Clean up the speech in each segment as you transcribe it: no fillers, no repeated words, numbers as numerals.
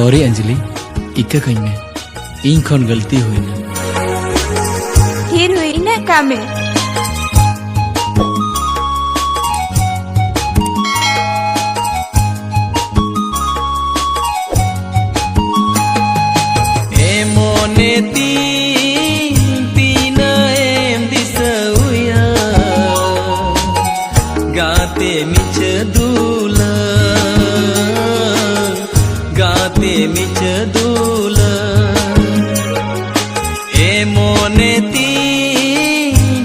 sorry Anjali इका कहीं में इन खन गलती हुई ना फिर हुई ना कामे मोने तीन एम दिसउया गाते मिच दूला गाते मिच दूला मोने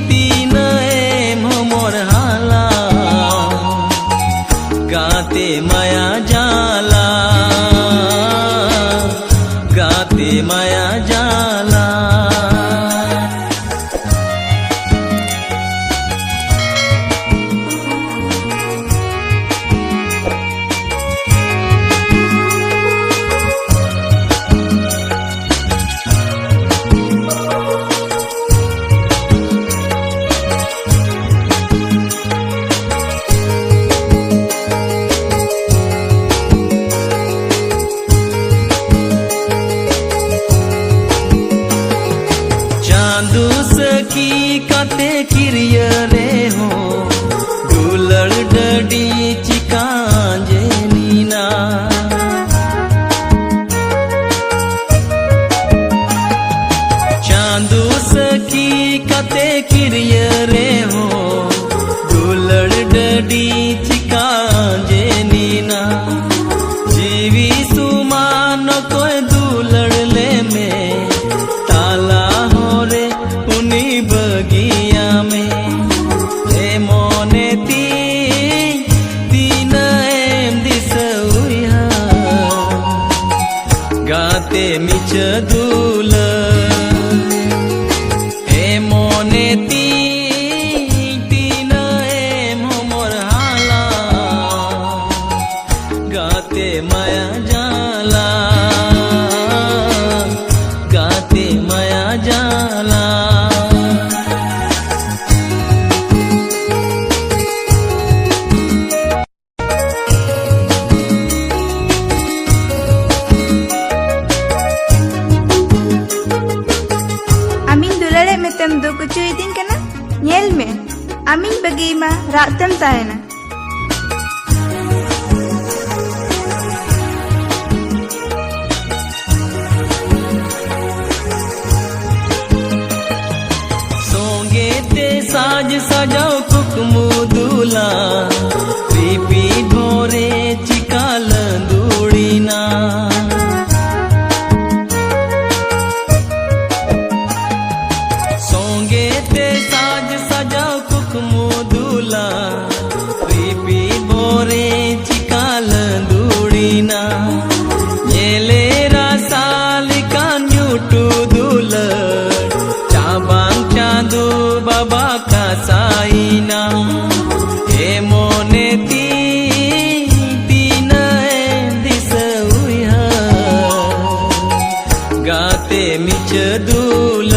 तीन एम मोर हाला गाते माया जाला गाते माया जाला की काते किरिय रे हो दुलड़ डडी चिकांजे नीना चांदू सकी काते किरिय रे हो दुलड़ डडी चिकांजे नीना जीवी सुमान कोई दुलड़ ले में ताला हो रे बगिया में मोने तीन एम दिसउया गाते मिच दूल मोने तीन एम मोर हाला गाते माया जाला गाते माया जाला Tem do kucuy din kana nyel me amin bagi ma ratam tayana सोंगे ते साज सजाओ कुकमू दूला पीपी ढोरे चिकाल दूड़ीना पीपी बोरे चिकाल दूड़ीना येले रासाल कान्यूटू दूल चाबांग चांदू बाबा का साईना मोने तीन दिसउया गाते मिच दूल